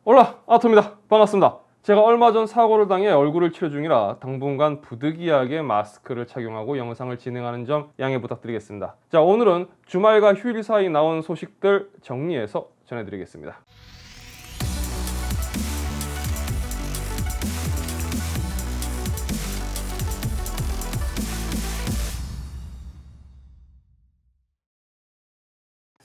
올라 아토입니다. 반갑습니다. 제가 얼마 전 사고를 당해 얼굴을 치료 중이라 당분간 부득이하게 마스크를 착용하고 영상을 진행하는 점 양해 부탁드리겠습니다. 자, 오늘은 주말과 휴일 사이 나온 소식들 정리해서 전해드리겠습니다.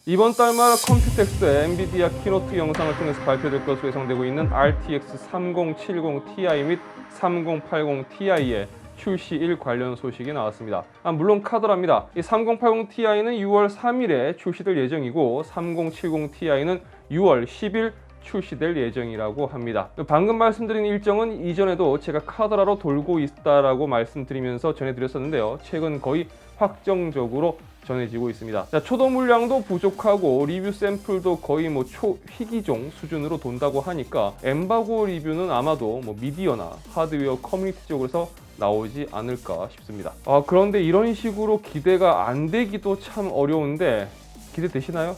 이번 달 말 컴퓨텍스의 엔비디아 키노트 영상을 통해서 발표될 것으로 예상되고 있는 RTX 3070 Ti 및 3080 Ti의 출시일 관련 소식이 나왔습니다. 물론 카더랍니다. 이 3080 Ti는 6월 3일에 출시될 예정이고 3070 Ti는 6월 10일 출시될 예정이라고 합니다. 방금 말씀드린 일정은 이전에도 제가 카더라로 돌고 있다라고 말씀드리면서 전해드렸었는데요. 최근 거의 확정적으로 전해지고 있습니다. 자, 초도 물량도 부족하고 리뷰 샘플도 거의 초희귀종 수준으로 돈다고 하니까 엠바고 리뷰는 아마도 미디어나 하드웨어 커뮤니티 쪽에서 나오지 않을까 싶습니다. 그런데 이런 식으로 기대가 안 되기도 참 어려운데 기대되시나요?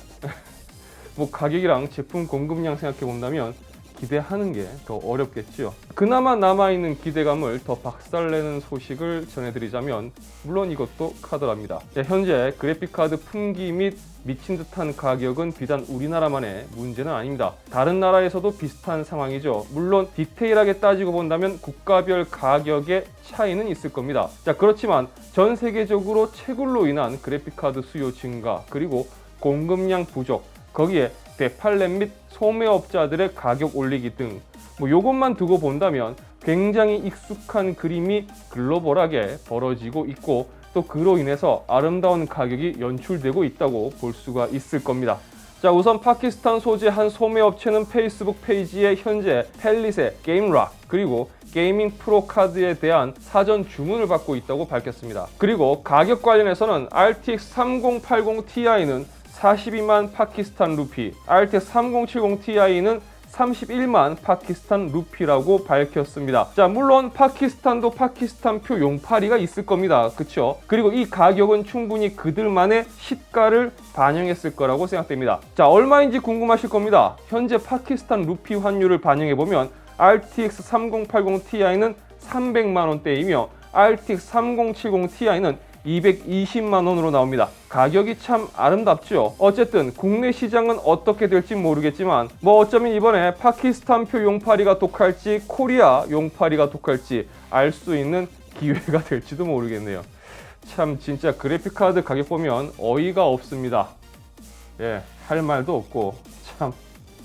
가격이랑 제품 공급량 생각해 본다면 기대하는 게 더 어렵겠죠. 그나마 남아있는 기대감을 더 박살내는 소식을 전해드리자면 물론 이것도 카더랍니다. 현재 그래픽카드 품귀 및 미친 듯한 가격은 비단 우리나라만의 문제는 아닙니다. 다른 나라에서도 비슷한 상황이죠. 물론 디테일하게 따지고 본다면 국가별 가격의 차이는 있을 겁니다. 자, 그렇지만 전 세계적으로 채굴로 인한 그래픽카드 수요 증가 그리고 공급량 부족, 거기에 대팔렘 및 소매업자들의 가격 올리기 등 요것만 두고 본다면 굉장히 익숙한 그림이 글로벌하게 벌어지고 있고 또 그로 인해서 아름다운 가격이 연출되고 있다고 볼 수가 있을 겁니다. 자, 우선 파키스탄 소재 한 소매업체는 페이스북 페이지에 현재 펠릿의 게임락 그리고 게이밍 프로 카드에 대한 사전 주문을 받고 있다고 밝혔습니다. 그리고 가격 관련해서는 RTX 3080 Ti는 42만 파키스탄 루피, RTX 3070 Ti는 31만 파키스탄 루피라고 밝혔습니다. 자, 물론 파키스탄도 파키스탄표 용파리가 있을 겁니다. 그쵸? 그리고 이 가격은 충분히 그들만의 시가를 반영했을 거라고 생각됩니다. 자, 얼마인지 궁금하실 겁니다. 현재 파키스탄 루피 환율을 반영해보면 RTX 3080 Ti는 300만 원대이며 RTX 3070 Ti는 220만 원으로 나옵니다. 가격이 참 아름답죠. 어쨌든 국내 시장은 어떻게 될지 모르겠지만 어쩌면 이번에 파키스탄표 용파리가 독할지 코리아 용파리가 독할지 알 수 있는 기회가 될지도 모르겠네요. 참 진짜 그래픽카드 가격 보면 어이가 없습니다. 할 말도 없고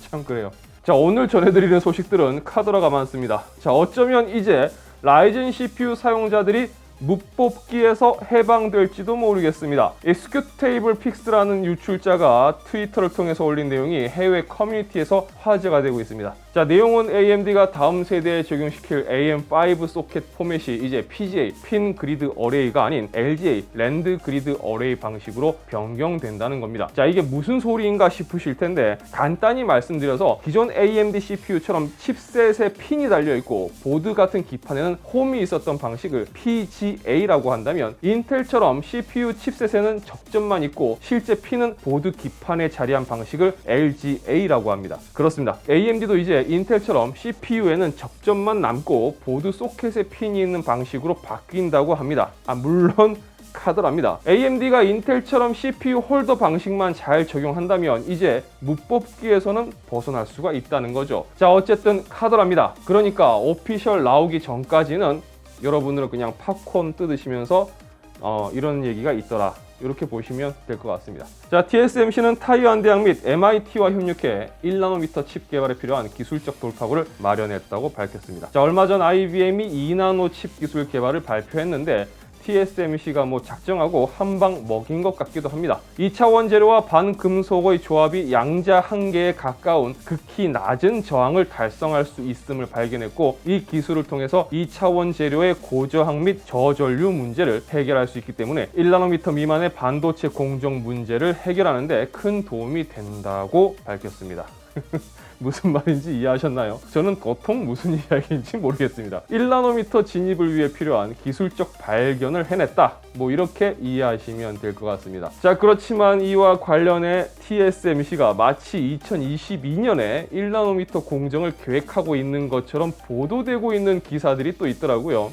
참 그래요. 자, 오늘 전해드리는 소식들은 카더라가 많습니다. 자, 어쩌면 이제 라이젠 CPU 사용자들이 묻뽑기에서 해방될지도 모르겠습니다. 스큐테이블 픽스라는 유출자가 트위터를 통해서 올린 내용이 해외 커뮤니티에서 화제가 되고 있습니다. 자, 내용은 AMD가 다음 세대에 적용시킬 AM5 소켓 포맷이 이제 PGA 핀 그리드 어레이가 아닌 LGA 랜드 그리드 어레이 방식으로 변경된다는 겁니다. 자, 이게 무슨 소리인가 싶으실 텐데 간단히 말씀드려서 기존 AMD CPU처럼 칩셋에 핀이 달려있고 보드 같은 기판에는 홈이 있었던 방식을 PGA라고 한다면 인텔처럼 CPU 칩셋에는 접점만 있고 실제 핀은 보드 기판에 자리한 방식을 LGA라고 합니다. 그렇습니다. AMD도 이제 인텔처럼 CPU에는 접점만 남고 보드 소켓에 핀이 있는 방식으로 바뀐다고 합니다. 물론 카더랍니다. AMD가 인텔처럼 CPU 홀더 방식만 잘 적용한다면 이제 묻뽑기에서는 벗어날 수가 있다는 거죠. 자, 어쨌든 카더랍니다. 그러니까 오피셜 나오기 전까지는 여러분들은 그냥 팝콘 뜯으시면서 이런 얘기가 있더라, 이렇게 보시면 될 것 같습니다. 자, TSMC는 타이완 대학 및 MIT와 협력해 1나노미터 칩 개발에 필요한 기술적 돌파구를 마련했다고 밝혔습니다. 자, 얼마 전 IBM이 2나노 칩 기술 개발을 발표했는데 TSMC가 작정하고 한 방 먹인 것 같기도 합니다. 2차원 재료와 반금속의 조합이 양자 한계에 가까운 극히 낮은 저항을 달성할 수 있음을 발견했고 이 기술을 통해서 2차원 재료의 고저항 및 저전류 문제를 해결할 수 있기 때문에 1나노미터 미만의 반도체 공정 문제를 해결하는 데 큰 도움이 된다고 밝혔습니다. 무슨 말인지 이해하셨나요? 저는 도통 무슨 이야기인지 모르겠습니다. 1나노미터 진입을 위해 필요한 기술적 발견을 해냈다. 뭐 이렇게 이해하시면 될 것 같습니다. 자, 그렇지만 이와 관련해 TSMC가 마치 2022년에 1나노미터 공정을 계획하고 있는 것처럼 보도되고 있는 기사들이 또 있더라고요.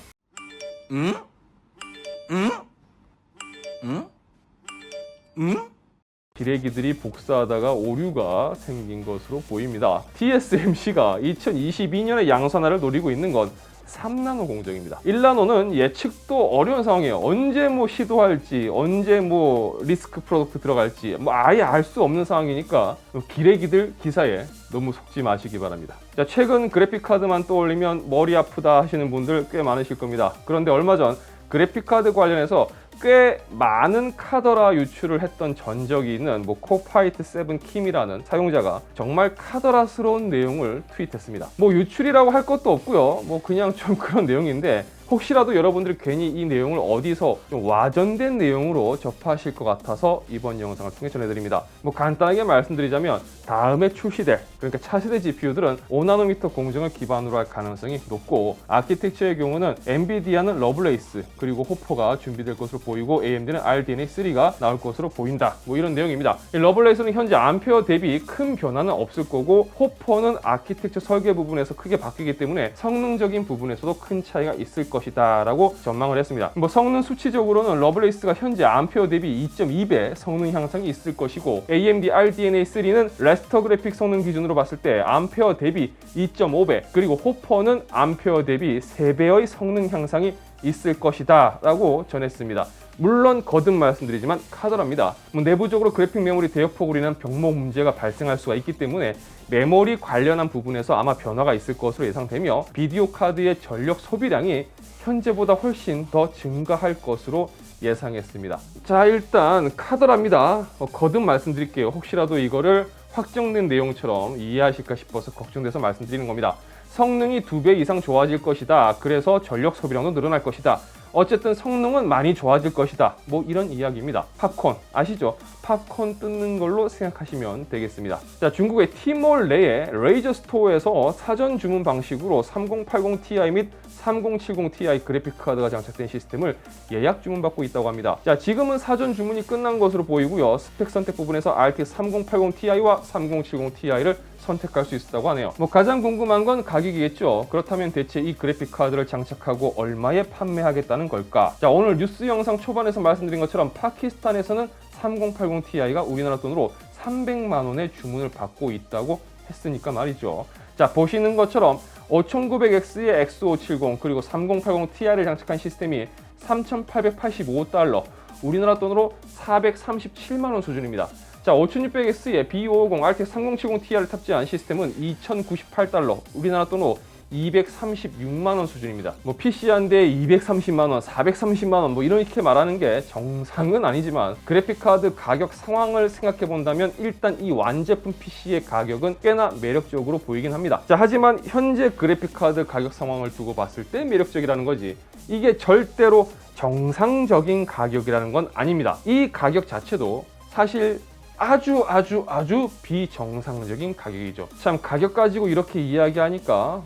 기레기들이 복사하다가 오류가 생긴 것으로 보입니다. TSMC가 2022년에 양산화를 노리고 있는 건 3나노 공정입니다. 1나노는 예측도 어려운 상황이에요. 언제 뭐 시도할지, 언제 뭐 리스크 프로덕트 들어갈지 뭐 아예 알 수 없는 상황이니까 기레기들 기사에 너무 속지 마시기 바랍니다. 자, 최근 그래픽카드만 떠올리면 머리 아프다 하시는 분들 꽤 많으실 겁니다. 그런데 얼마 전 그래픽카드 관련해서 꽤 많은 카더라 유출을 했던 전적이 있는 코파이트 7 킴이라는 사용자가 정말 카더라스러운 내용을 트윗했습니다. 유출이라고 할 것도 없고요. 그냥 좀 그런 내용인데 혹시라도 여러분들이 괜히 이 내용을 어디서 좀 와전된 내용으로 접하실 것 같아서 이번 영상을 통해 전해드립니다. 간단하게 말씀드리자면 다음에 출시될, 그러니까 차세대 GPU들은 5나노미터 공정을 기반으로 할 가능성이 높고, 아키텍처의 경우는 엔비디아는 러블레이스 그리고 호퍼가 준비될 것으로 보이고 AMD는 RDNA 3가 나올 것으로 보인다. 이런 내용입니다. 러블레이스는 현재 암페어 대비 큰 변화는 없을 거고, 호퍼는 아키텍처 설계 부분에서 크게 바뀌기 때문에 성능적인 부분에서도 큰 차이가 있을 것이다 라고 전망을 했습니다. 성능 수치적으로는 러블레이스가 현재 암페어 대비 2.2배 성능 향상이 있을 것이고, AMD RDNA 3는 레스터 그래픽 성능 기준으로 봤을 때 암페어 대비 2.5배, 그리고 호퍼는 암페어 대비 3배의 성능 향상이 있을 것이다 라고 전했습니다. 물론 거듭 말씀드리지만 카더라입니다. 내부적으로 그래픽 메모리 대역폭으로 인한 병목 문제가 발생할 수가 있기 때문에 메모리 관련한 부분에서 아마 변화가 있을 것으로 예상되며, 비디오 카드의 전력 소비량이 현재보다 훨씬 더 증가할 것으로 예상했습니다. 자, 일단 카더라입니다. 거듭 말씀드릴게요. 혹시라도 이거를 확정된 내용처럼 이해하실까 싶어서 걱정돼서 말씀드리는 겁니다. 성능이 2배 이상 좋아질 것이다. 그래서 전력 소비량도 늘어날 것이다. 어쨌든 성능은 많이 좋아질 것이다. 이런 이야기입니다. 팝콘 아시죠? 팝콘 뜯는 걸로 생각하시면 되겠습니다. 자, 중국의 티몰 내에 레이저 스토어에서 사전 주문 방식으로 3080 Ti 및 3070 Ti 그래픽 카드가 장착된 시스템을 예약 주문받고 있다고 합니다. 자, 지금은 사전 주문이 끝난 것으로 보이고요. 스펙 선택 부분에서 RTX 3080 Ti와 3070 Ti를 선택할 수 있다고 하네요. 가장 궁금한 건 가격이겠죠. 그렇다면 대체 이 그래픽 카드를 장착하고 얼마에 판매하겠다는 걸까? 자, 오늘 뉴스 영상 초반에서 말씀드린 것처럼 파키스탄에서는 3080 Ti가 우리나라 돈으로 300만 원의 주문을 받고 있다고 했으니까 말이죠. 자, 보시는 것처럼 5900X의 X570 그리고 3080 Ti를 장착한 시스템이 3,885달러, 우리나라 돈으로 437만 원 수준입니다. 자, 5600X의 B550 RTX 3070 Ti를 탑재한 시스템은 2,098달러, 우리나라 돈으로 236만 원 수준입니다. PC 한 대에 230만 원, 430만 원 이렇게 말하는 게 정상은 아니지만, 그래픽 카드 가격 상황을 생각해 본다면 일단 이 완제품 PC의 가격은 꽤나 매력적으로 보이긴 합니다. 자, 하지만 현재 그래픽 카드 가격 상황을 두고 봤을 때 매력적이라는 거지, 이게 절대로 정상적인 가격이라는 건 아닙니다. 이 가격 자체도 사실 아주 비정상적인 가격이죠. 참, 가격 가지고 이렇게 이야기하니까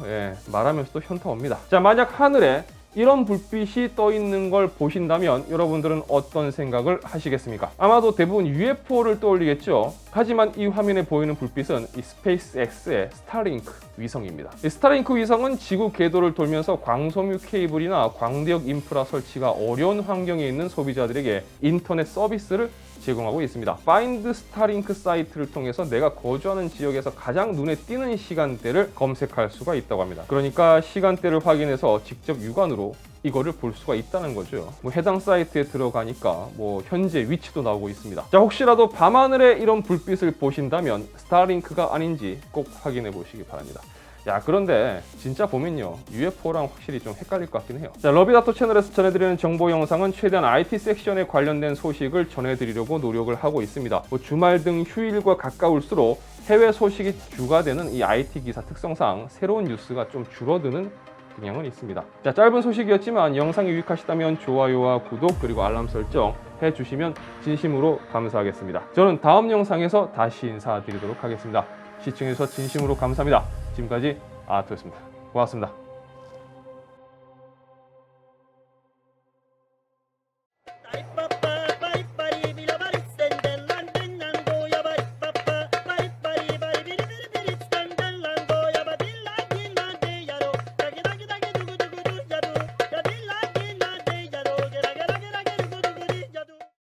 말하면서도 현타 옵니다. 자, 만약 하늘에 이런 불빛이 떠 있는 걸 보신다면 여러분들은 어떤 생각을 하시겠습니까? 아마도 대부분 UFO를 떠올리겠죠. 하지만 이 화면에 보이는 불빛은 이 스페이스X의 스타링크 위성입니다. 이 스타링크 위성은 지구 궤도를 돌면서 광섬유 케이블이나 광대역 인프라 설치가 어려운 환경에 있는 소비자들에게 인터넷 서비스를 제공하고 있습니다. 파인드 스타링크 사이트를 통해서 내가 거주하는 지역에서 가장 눈에 띄는 시간대를 검색할 수가 있다고 합니다. 그러니까 시간대를 확인해서 직접 육안으로 이거를 볼 수가 있다는 거죠. 해당 사이트에 들어가니까 현재 위치도 나오고 있습니다. 자, 혹시라도 밤하늘에 이런 불빛을 보신다면 스타링크가 아닌지 꼭 확인해 보시기 바랍니다. 야, 그런데 진짜 보면요, UFO랑 확실히 좀 헷갈릴 것 같긴 해요. 자, 러비다토 채널에서 전해드리는 정보 영상은 최대한 IT 섹션에 관련된 소식을 전해드리려고 노력을 하고 있습니다. 주말 등 휴일과 가까울수록 해외 소식이 주가 되는 이 IT 기사 특성상 새로운 뉴스가 좀 줄어드는 경향은 있습니다. 자, 짧은 소식이었지만 영상이 유익하시다면 좋아요와 구독 그리고 알람 설정 해주시면 진심으로 감사하겠습니다. 저는 다음 영상에서 다시 인사드리도록 하겠습니다. 시청해주셔서 진심으로 감사합니다. 지금까지 아토였습니다. 고맙습니다.